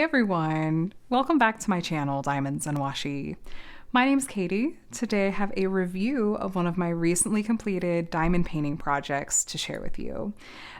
Hey everyone! Welcome back to my channel, Diamonds and Washi. My name's Katie. Today I have a review of one of my recently completed diamond painting projects to share with you.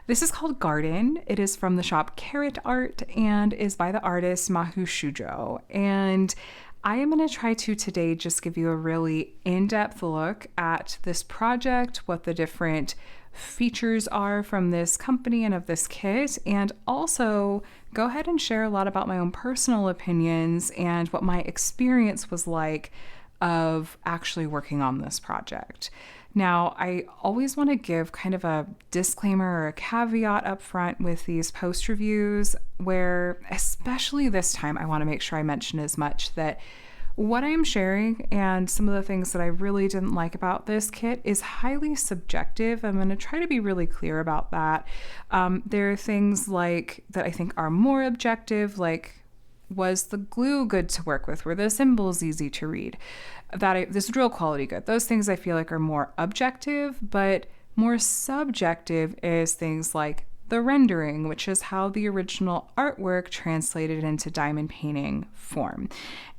This is called Garden. It is from the shop Carat Art and is by the artist Mahou Shoujo. And I am going to try to today just give you a really in-depth look at this project, what the different features are from this company and of this kit, and also go ahead and share a lot about my own personal opinions and what my experience was like of actually working on this project. Now, I always want to give kind of a disclaimer or a caveat up front with these post reviews where, especially this time, I want to make sure I mention as much that what I am sharing and some of the things that I really didn't like about this kit is highly subjective. I'm going to try to be really clear about that. There are things like that I think are more objective, like was the glue good to work with? Were the symbols easy to read? This drill quality good? Those things I feel like are more objective, but more subjective is things like the rendering, which is how the original artwork translated into diamond painting form.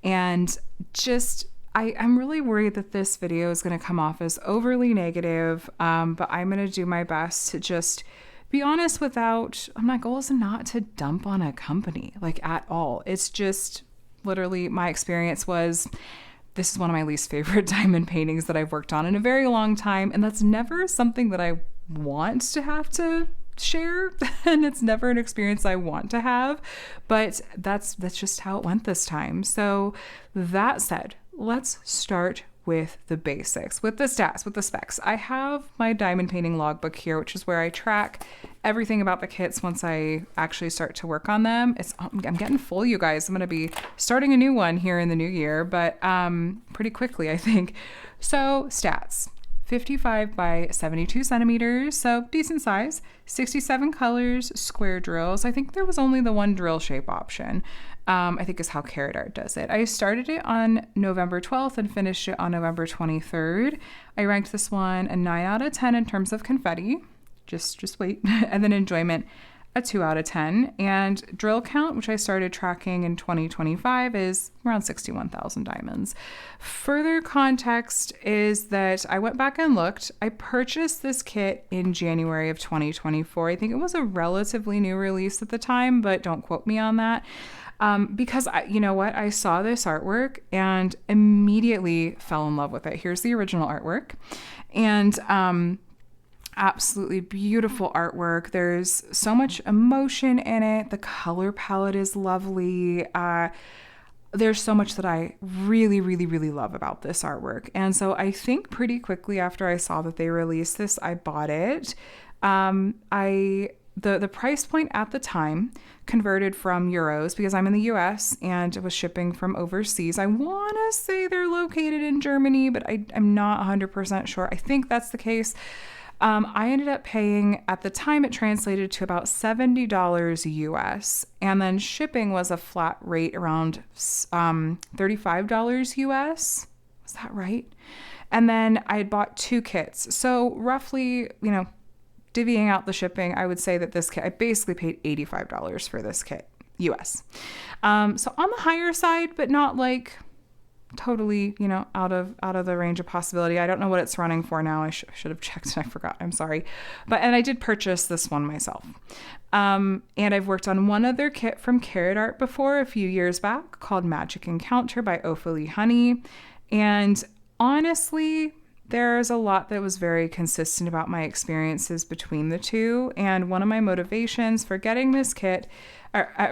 And I'm really worried that this video is going to come off as overly negative, but I'm going to do my best to just be honest my goal is not to dump on a company, like at all. It's just literally my experience was this is one of my least favorite diamond paintings that I've worked on in a very long time. And that's never something that I want to have to share, and it's never an experience I want to have, but that's just how it went this time. So that said, let's start with the basics, with the stats, with the specs. I have my diamond painting logbook here, which is where I track everything about the kits once I actually start to work on them. I'm getting full, you guys. I'm going to be starting a new one here in the new year, but pretty quickly, I think. So stats. 55 by 72 centimeters, so decent size, 67 colors, square drills. I think there was only the one drill shape option, I think is how Carat Art does it. I started it on November 12th and finished it on November 23rd. I ranked this one a 9 out of 10 in terms of confetti, just wait, and then enjoyment, a 2 out of 10. And drill count, which I started tracking in 2025, is around 61,000 diamonds. Further context is that I went back and looked. I purchased this kit in January of 2024. I think it was a relatively new release at the time, but don't quote me on that. Because I saw this artwork and immediately fell in love with it. Here's the original artwork. And absolutely beautiful artwork. There's so much emotion in it. The color palette is lovely. There's so much that I really, really, really love about this artwork. And so I think pretty quickly after I saw that they released this, I bought it. The price point at the time converted from euros because I'm in the US and it was shipping from overseas. I want to say they're located in Germany, but I'm not 100% sure. I think that's the case. I ended up paying, at the time it translated to about $70 US, and then shipping was a flat rate around $35 US. Was that right? And then I had bought 2 kits. So roughly, divvying out the shipping, I would say that this kit, I basically paid $85 for this kit US. So on the higher side, but not like totally, out of the range of possibility. I don't know what it's running for now. I should have checked and I forgot. I'm sorry. And I did purchase this one myself. And I've worked on one other kit from Carat Art before a few years back called Magic Encounter by Ophalie Honey. And honestly, there's a lot that was very consistent about my experiences between the two. And one of my motivations for getting this kit,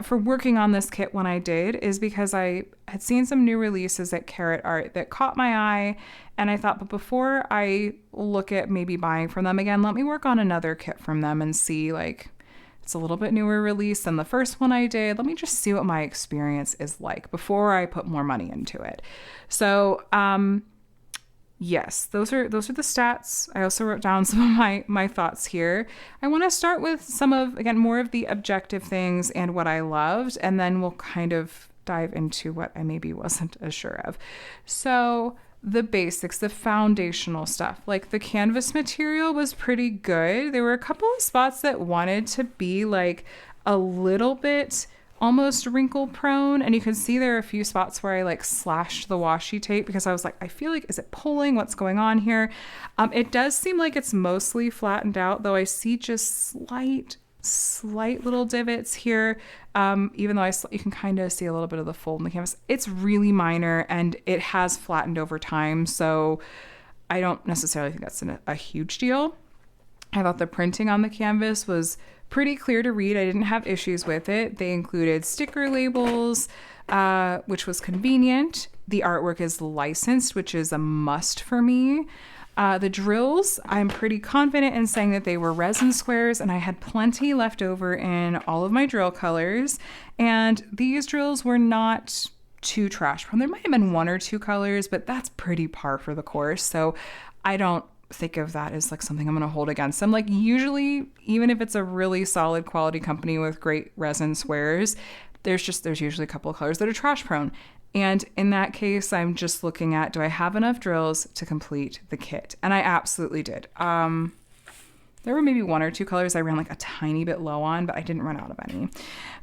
for working on this kit when I did, is because I had seen some new releases at Carat Art that caught my eye. And I thought, but before I look at maybe buying from them again, let me work on another kit from them and see, it's a little bit newer release than the first one I did. Let me just see what my experience is like before I put more money into it. So, yes, those are the stats. I also wrote down some of my thoughts here. I want to start with some of, again, more of the objective things and what I loved, and then we'll kind of dive into what I maybe wasn't as sure of. So the basics, the foundational stuff, like the canvas material was pretty good. There were a couple of spots that wanted to be like a little bit almost wrinkle prone, and you can see there are a few spots where I like slashed the washi tape because I was like, I feel like, is it pulling? What's going on here? It does seem like it's mostly flattened out, though I see just slight little divots here, even though you can kind of see a little bit of the fold in the canvas. It's really minor, and it has flattened over time, so I don't necessarily think that's a huge deal. I thought the printing on the canvas was pretty clear to read. I didn't have issues with it. They included sticker labels, which was convenient. The artwork is licensed, which is a must for me. The drills, I'm pretty confident in saying that they were resin squares, and I had plenty left over in all of my drill colors. And these drills were not too trash prone. There might have been 1 or 2 colors, but that's pretty par for the course. So I don't think of that as like something I'm going to hold against them. Like usually, even if it's a really solid quality company with great resin squares, there's usually a couple of colors that are trash prone. And in that case, I'm just looking at, do I have enough drills to complete the kit? And I absolutely did. There were maybe 1 or 2 colors I ran like a tiny bit low on, but I didn't run out of any.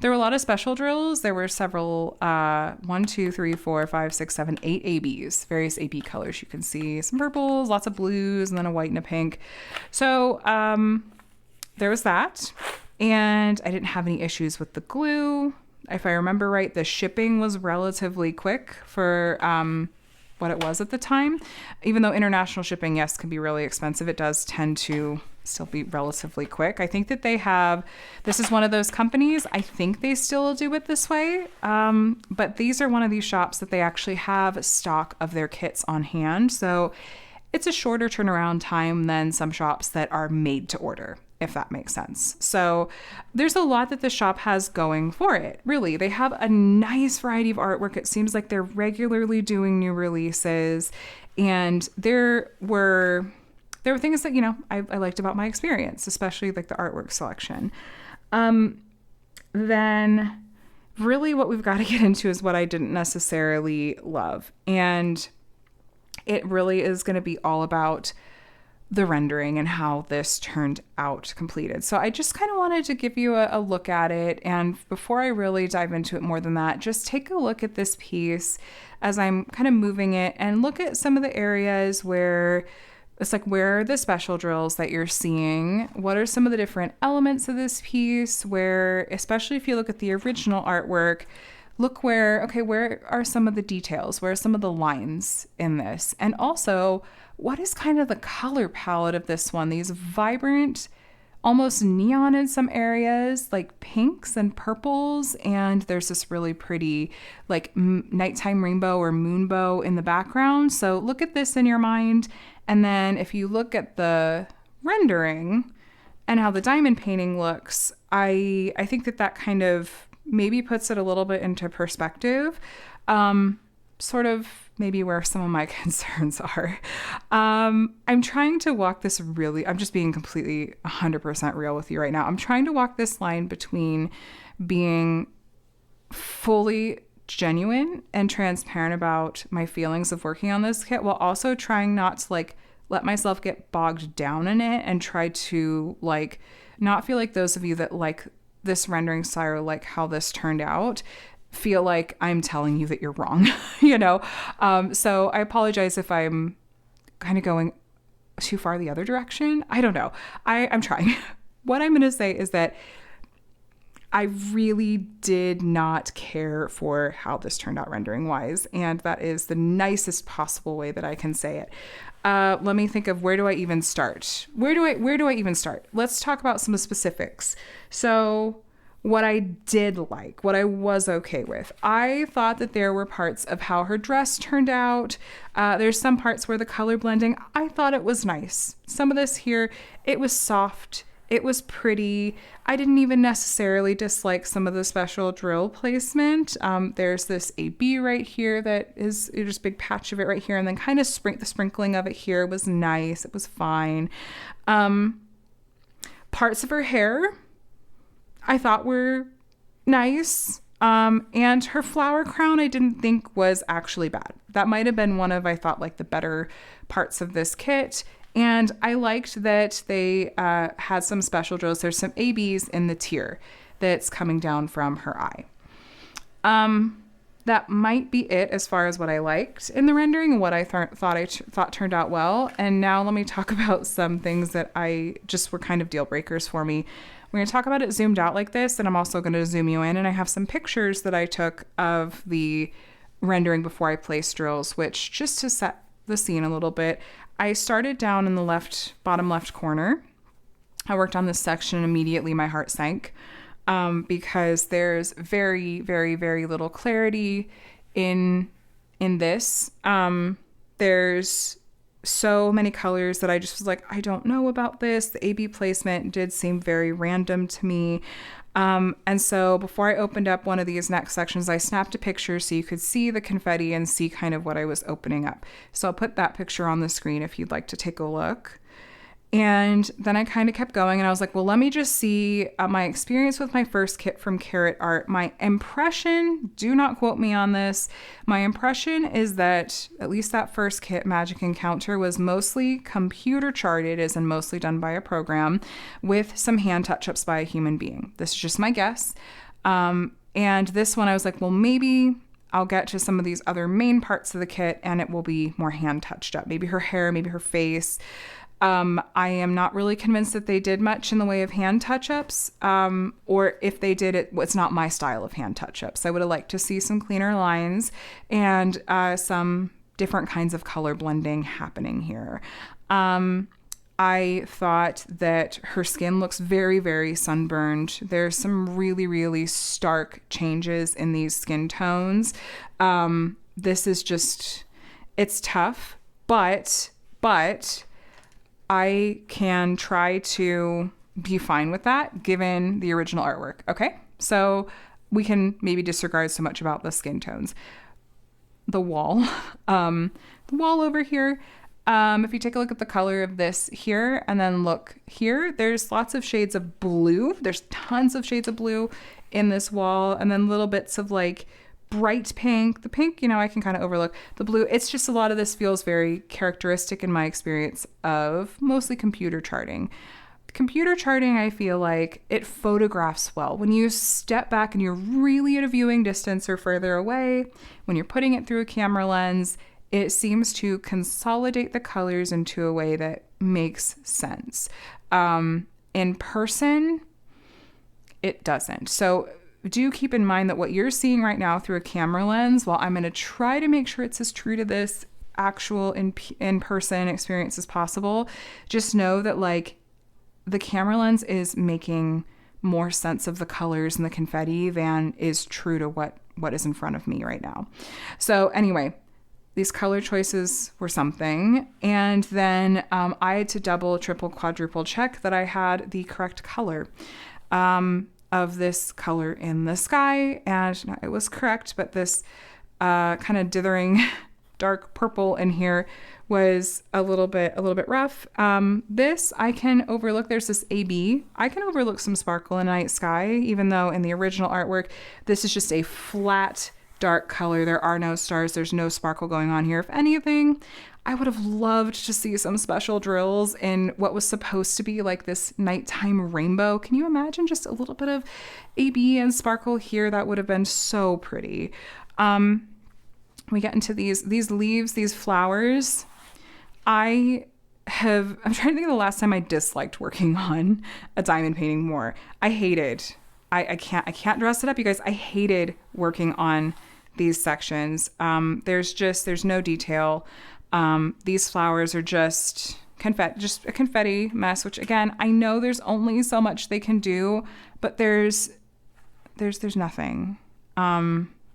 There were a lot of special drills. There were several, 1, 2, 3, 4, 5, 6, 7, 8 ABs, various AB colors. You can see some purples, lots of blues, and then a white and a pink. So there was that. And I didn't have any issues with the glue. If I remember right, the shipping was relatively quick for what it was at the time. Even though international shipping, yes, can be really expensive, it does tend to still be relatively quick. I think that this is one of those companies, I think they still do it this way, but these are one of these shops that they actually have stock of their kits on hand. So it's a shorter turnaround time than some shops that are made to order, if that makes sense. So there's a lot that the shop has going for it. Really, they have a nice variety of artwork. It seems like they're regularly doing new releases, and there were things that, I liked about my experience, especially like the artwork selection. Then really what we've got to get into is what I didn't necessarily love. And it really is going to be all about the rendering and how this turned out completed. So I just kind of wanted to give you a look at it. And before I really dive into it more than that, just take a look at this piece as I'm kind of moving it and look at some of the areas where it's like, where are the special drills that you're seeing? What are some of the different elements of this piece where, especially if you look at the original artwork, look where are some of the details? Where are some of the lines in this? And also, what is kind of the color palette of this one? These vibrant, almost neon in some areas, like pinks and purples. And there's this really pretty like nighttime rainbow or moonbow in the background. So look at this in your mind. And then if you look at the rendering and how the diamond painting looks, I think that kind of maybe puts it a little bit into perspective. Sort of maybe where some of my concerns are. I'm trying to walk this I'm just being completely 100% real with you right now. I'm trying to walk this line between being fully genuine and transparent about my feelings of working on this kit, while also trying not to like let myself get bogged down in it and try to like not feel like those of you that like this rendering style, like how this turned out, feel like I'm telling you that you're wrong, So I apologize if I'm kind of going too far the other direction. I don't know. I'm trying. What I'm going to say is that I really did not care for how this turned out rendering wise. And that is the nicest possible way that I can say it. Let me think of, where do I even start? Where do I even start? Let's talk about some specifics. So what I did like, what I was okay with. I thought that there were parts of how her dress turned out. There's some parts where the color blending, I thought it was nice. Some of this here, it was soft. It was pretty. I didn't even necessarily dislike some of the special drill placement. There's this AB right here that is just a big patch of it right here. And then kind of the sprinkling of it here was nice. It was fine. Parts of her hair I thought were nice. And her flower crown I didn't think was actually bad. That might have been one of, I thought, like the better parts of this kit. And I liked that they had some special drills. There's some ABs in the tear that's coming down from her eye. That might be it as far as what I liked in the rendering and what I thought turned out well. And now let me talk about some things that I just were kind of deal breakers for me. We're going to talk about it zoomed out like this, and I'm also going to zoom you in. And I have some pictures that I took of the rendering before I placed drills, which just to set the scene a little bit, I started down in the bottom left corner. I worked on this section and immediately my heart sank. Because there's very, very, very little clarity in this. There's so many colors that I just was like, I don't know about this. The A/B placement did seem very random to me. And so before I opened up one of these next sections, I snapped a picture so you could see the confetti and see kind of what I was opening up. So I'll put that picture on the screen if you'd like to take a look. And then I kind of kept going and I was like, well, let me just see my experience with my first kit from Carat Art. My impression, do not quote me on this, my impression is that at least that first kit, Magic Encounter, was mostly computer charted, as in mostly done by a program, with some hand touch-ups by a human being. This is just my guess. And this one I was like, well, maybe I'll get to some of these other main parts of the kit and it will be more hand touched up. Maybe her hair, maybe her face. I am not really convinced that they did much in the way of hand touch-ups, or if they did, it's not my style of hand touch-ups. I would have liked to see some cleaner lines and some different kinds of color blending happening here. I thought that her skin looks very, very sunburned. There's some really, really stark changes in these skin tones. This is just, it's tough, but I can try to be fine with that given the original artwork. Okay, so we can maybe disregard so much about the skin tones. The wall over here, if you take a look at the color of this here and then look here, there's lots of shades of blue. There's tons of shades of blue in this wall, and then little bits of like bright pink. The pink, I can kind of overlook. The blue, it's just a lot of this feels very characteristic in my experience of mostly computer charting. Computer charting, I feel like it photographs well. When you step back and you're really at a viewing distance or further away, when you're putting it through a camera lens, it seems to consolidate the colors into a way that makes sense. In person, it doesn't. So do keep in mind that what you're seeing right now through a camera lens, while I'm going to try to make sure it's as true to this actual in-person experience as possible, just know that like the camera lens is making more sense of the colors and the confetti than is true to what is in front of me right now. So anyway, these color choices were something. And then I had to double, triple, quadruple check that I had the correct color of this color in the sky. And it was correct, but this kind of dithering dark purple in here was a little bit rough. This I can overlook. There's this AB. I can overlook some sparkle in night sky, even though in the original artwork, this is just a flat dark color. There are no stars. There's no sparkle going on here. If anything, I would have loved to see some special drills in what was supposed to be like this nighttime rainbow. Can you imagine just a little bit of AB and sparkle here? That would have been so pretty. We get into these leaves, these flowers. I'm trying to think of the last time I disliked working on a diamond painting more. I can't dress it up, you guys. I hated working on these sections. There's no detail. These flowers are just a confetti mess, which again, I know there's only so much they can do, but there's nothing.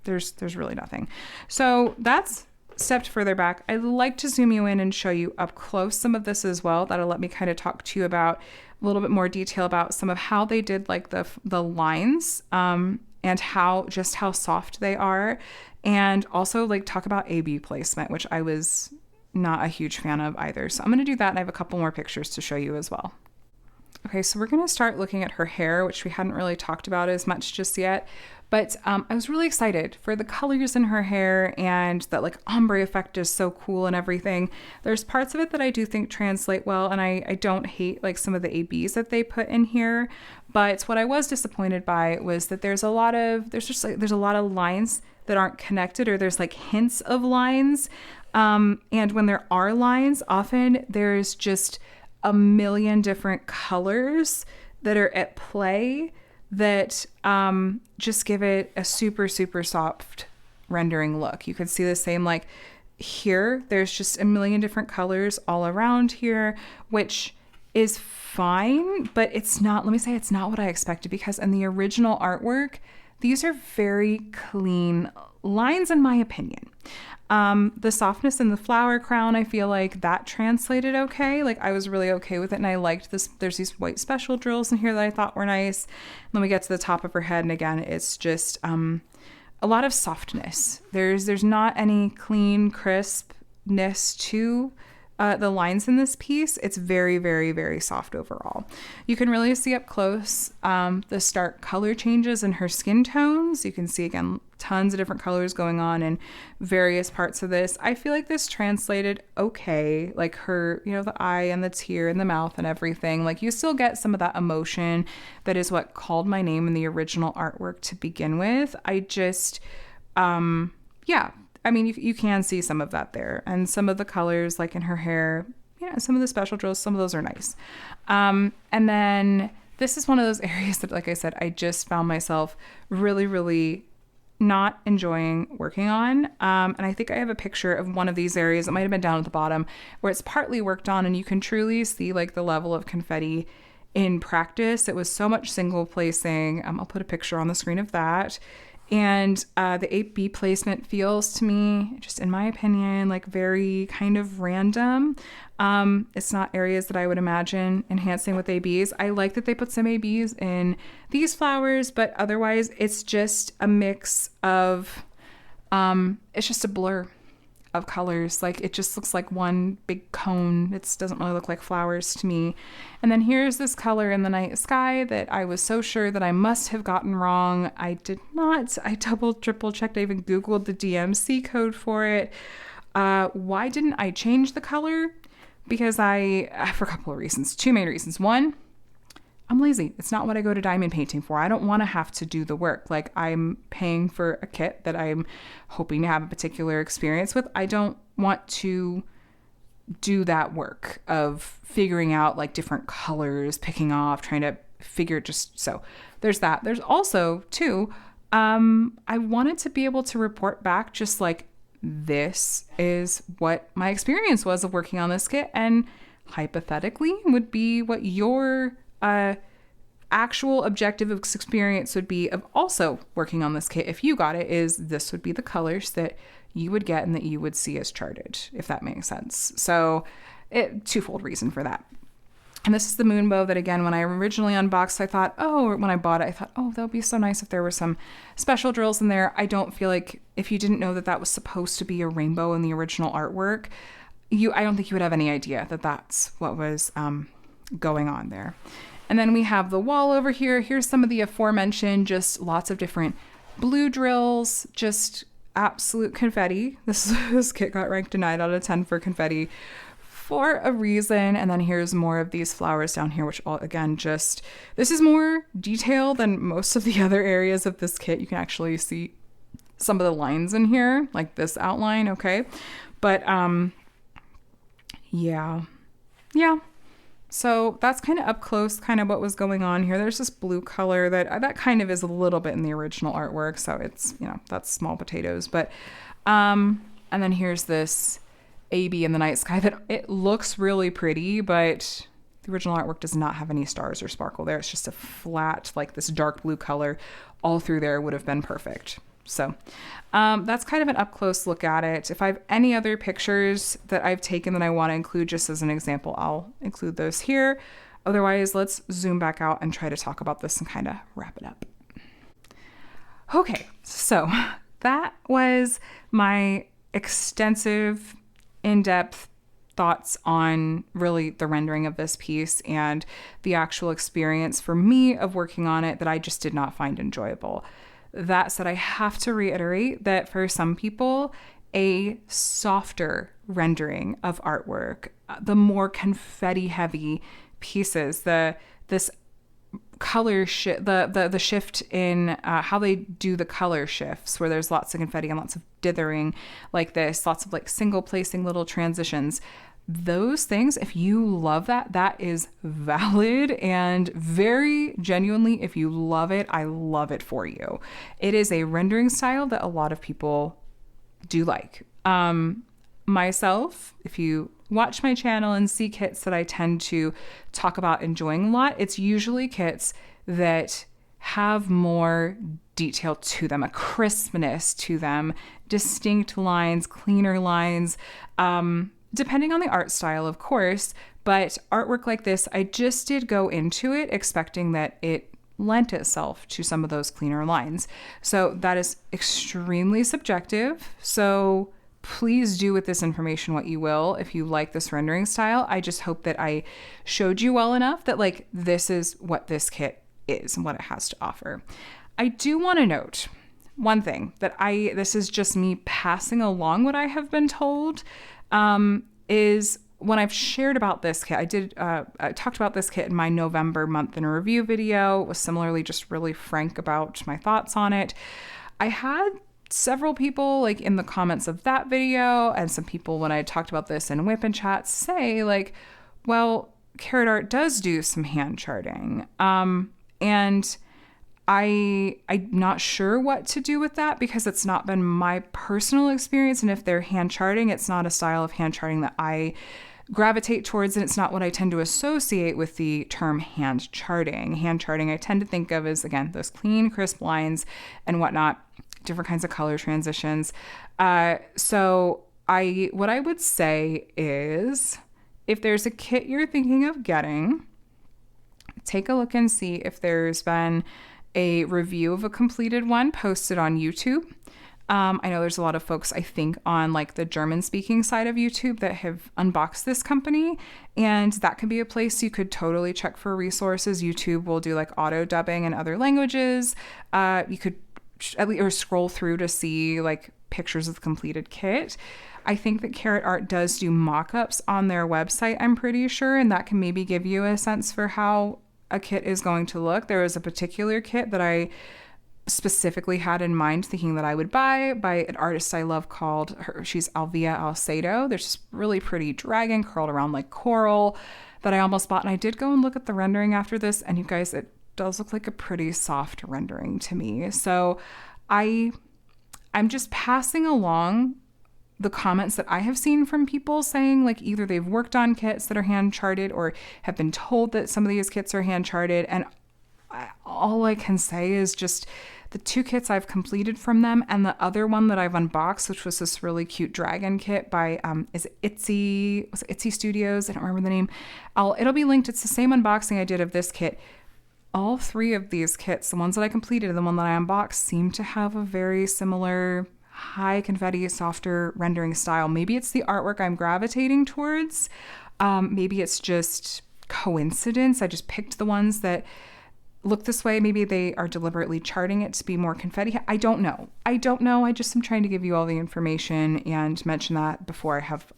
There's really nothing. So that's stepped further back. I'd like to zoom you in and show you up close some of this as well. That'll let me kind of talk to you about a little bit more detail about some of how they did like the lines, and how soft they are, and also like talk about AB placement, which I was not a huge fan of either. So I'm going to do that, and I have a couple more pictures to show you as well. Okay, so we're going to start looking at her hair, which we hadn't really talked about as much just yet. But I was really excited for the colors in her hair, and that like ombre effect is so cool and everything. There's parts of it that I do think translate well, and I don't hate like some of the ABs that they put in here. But what I was disappointed by was that there's a lot of lines that aren't connected, or there's like hints of lines. And when there are lines, often there's just a million different colors that are at play that just give it a super, super soft rendering look. You could see the same like here. There's just a million different colors all around here, which is fine, but it's not, let me say it's not what I expected, because in the original artwork, these are very clean lines in my opinion. The softness in the flower crown, I feel like that translated okay. Like I was really okay with it, and I liked this. There's these white special drills in here that I thought were nice. And then we get to the top of her head, and again, it's just a lot of softness. There's not any clean crispness to the lines in this piece. It's very, very, very soft overall. You can really see up close the stark color changes in her skin tones. You can see, again, tons of different colors going on in various parts of this. I feel like this translated okay. Like her, you know, the eye and the tear and the mouth and everything. Like you still get some of that emotion that is what called my name in the original artwork to begin with. I just, yeah. I mean, you can see some of that there, and some of the colors, like in her hair, yeah, some of the special drills, some of those are nice. And then this is one of those areas that, like I said, I just found myself really, really not enjoying working on. And I think I have a picture of one of these areas. It might have been down at the bottom where it's partly worked on, and you can truly see like the level of confetti in practice. It was so much single placing. I'll put a picture on the screen of that. And the 8B placement feels to me, just in my opinion, like very kind of random. It's not areas that I would imagine enhancing with ABs. I like that they put some ABs in these flowers, but otherwise it's just a mix of, it's just a blur of colors. Like it just looks like one big cone. It doesn't really look like flowers to me. And then here's this color in the night sky that I was so sure that I must have gotten wrong. I did not. I triple checked. I even Googled the DMC code for it. Why didn't I change the color? Because for a couple of reasons, two main reasons. One, I'm lazy. It's not what I go to diamond painting for. I don't want to have to do the work. Like I'm paying for a kit that I'm hoping to have a particular experience with. I don't want to do that work of figuring out like different colors, picking off, trying to figure just so. There's that. There's also too, I wanted to be able to report back just like this is what my experience was of working on this kit, and hypothetically would be what your actual objective experience would be of also working on this kit. If you got it, is this would be the colors that you would get and that you would see as charted, if that makes sense. So twofold reason for that. And this is the moonbow that, again, when I originally unboxed, I thought, or when I bought it, I thought, that would be so nice if there were some special drills in there. I don't feel like, if you didn't know that that was supposed to be a rainbow in the original artwork, I don't think you would have any idea that that's what was going on there. And then we have the wall over here. Here's some of the aforementioned, just lots of different blue drills, just absolute confetti. This kit got ranked a 9 out of 10 for confetti for a reason. And then here's more of these flowers down here, which all, again, just, this is more detail than most of the other areas of this kit. You can actually see some of the lines in here, like this outline, okay? But yeah. So that's kind of up close, kind of what was going on here. There's this blue color that kind of is a little bit in the original artwork. So it's, that's small potatoes. But, and then here's this AB in the night sky that it looks really pretty, but the original artwork does not have any stars or sparkle there. It's just a flat, like this dark blue color all through there would have been perfect. So that's kind of an up close look at it. If I have any other pictures that I've taken that I want to include just as an example, I'll include those here. Otherwise, let's zoom back out and try to talk about this and kind of wrap it up. Okay, so that was my extensive, in-depth thoughts on really the rendering of this piece and the actual experience for me of working on it that I just did not find enjoyable. That said, I have to reiterate that for some people, a softer rendering of artwork, the more confetti heavy pieces, this color the shift in how they do the color shifts, where there's lots of confetti and lots of dithering like this, lots of like single placing little transitions. Those things, if you love that, that is valid, and very genuinely, if you love it, I love it for you. It is a rendering style that a lot of people do like. Myself, if you watch my channel and see kits that I tend to talk about enjoying a lot, it's usually kits that have more detail to them, a crispness to them, distinct lines, cleaner lines, depending on the art style, of course. But artwork like this, I just did go into it expecting that it lent itself to some of those cleaner lines. So that is extremely subjective. So please do with this information what you will if you like this rendering style. I just hope that I showed you well enough that like this is what this kit is and what it has to offer. I do want to note one thing that this is just me passing along what I have been told, is when I've shared about this kit, I talked about this kit in my November month in a review video. It was similarly just really frank about my thoughts on it. I had several people like in the comments of that video, and some people when I talked about this in whip and chats say like, well, Carat Art does do some hand charting. And I'm not sure what to do with that because it's not been my personal experience. And if they're hand charting, it's not a style of hand charting that I gravitate towards, and it's not what I tend to associate with the term hand charting. Hand charting I tend to think of as, again, those clean, crisp lines and whatnot, different kinds of color transitions. So what I would say is, if there's a kit you're thinking of getting, take a look and see if there's been a review of a completed one posted on YouTube. I know there's a lot of folks, I think, on like the German speaking side of YouTube that have unboxed this company, and that can be a place you could totally check for resources. YouTube will do like auto dubbing in other languages. You could at least or scroll through to see like pictures of the completed kit. I think that Carat Art does do mock-ups on their website, I'm pretty sure, and that can maybe give you a sense for how a kit is going to look. There was a particular kit that I specifically had in mind thinking that I would buy by an artist I love called she's Alvia Alcedo. There's this really pretty dragon curled around like coral that I almost bought, and I did go and look at the rendering after this, and you guys, it does look like a pretty soft rendering to me. So I'm just passing along the comments that I have seen from people saying like either they've worked on kits that are hand charted or have been told that some of these kits are hand charted. And all I can say is just the two kits I've completed from them, and the other one that I've unboxed, which was this really cute dragon kit by was it Itsy Studios? I don't remember the name. It'll be linked. It's the same unboxing I did of this kit. All three of these kits, the ones that I completed and the one that I unboxed, seem to have a very similar high confetti, softer rendering style. Maybe it's the artwork I'm gravitating towards. Maybe it's just coincidence. I just picked the ones that look this way. Maybe they are deliberately charting it to be more confetti. I don't know. I just am trying to give you all the information and mention that before I have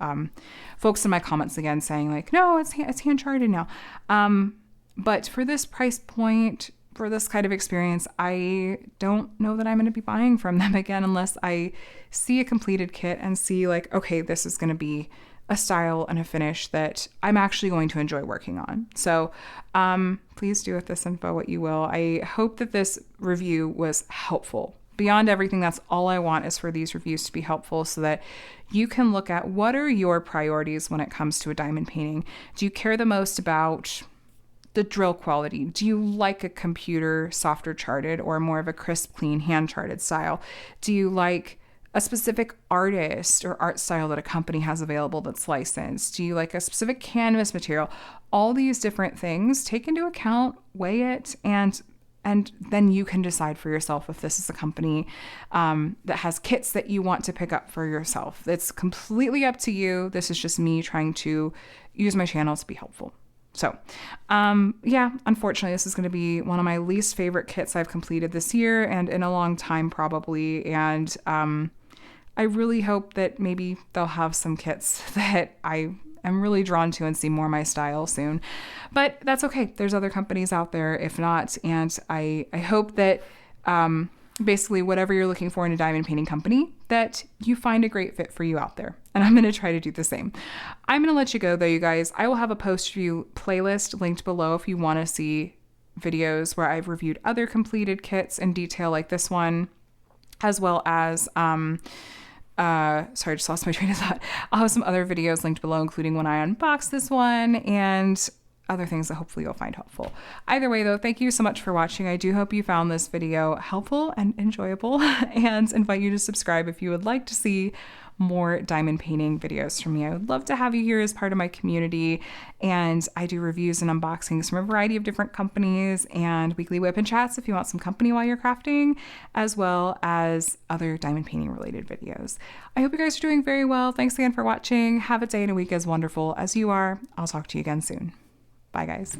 folks in my comments again saying like, no, it's hand charted now. But for this price point, for this kind of experience, I don't know that I'm going to be buying from them again unless I see a completed kit and see like, okay, this is going to be a style and a finish that I'm actually going to enjoy working on. So please do with this info what you will. I hope that this review was helpful. Beyond everything, that's all I want is for these reviews to be helpful so that you can look at what are your priorities when it comes to a diamond painting. Do you care the most about the drill quality? Do you like a computer softer charted or more of a crisp, clean, hand charted style? Do you like a specific artist or art style that a company has available that's licensed? Do you like a specific canvas material? All these different things, take into account, weigh it, and And then you can decide for yourself if this is a company that has kits that you want to pick up for yourself. It's completely up to you. This is just me trying to use my channel to be helpful. So, yeah, unfortunately, this is going to be one of my least favorite kits I've completed this year and in a long time, probably. And I really hope that maybe they'll have some kits that I'm really drawn to and see more my style soon. But that's okay. There's other companies out there, if not. And I hope that basically whatever you're looking for in a diamond painting company, that you find a great fit for you out there. And I'm going to try to do the same. I'm going to let you go though, you guys. I will have a post review playlist linked below if you want to see videos where I've reviewed other completed kits in detail like this one, as well as, sorry, I just lost my train of thought. I'll have some other videos linked below, including when I unbox this one and other things that hopefully you'll find helpful. Either way though, thank you so much for watching. I do hope you found this video helpful and enjoyable, and invite you to subscribe if you would like to see more diamond painting videos from me. I would love to have you here as part of my community, and I do reviews and unboxings from a variety of different companies and weekly whip and chats if you want some company while you're crafting, as well as other diamond painting related videos. I hope you guys are doing very well. Thanks again for watching. Have a day and a week as wonderful as you are. I'll talk to you again soon. Bye guys.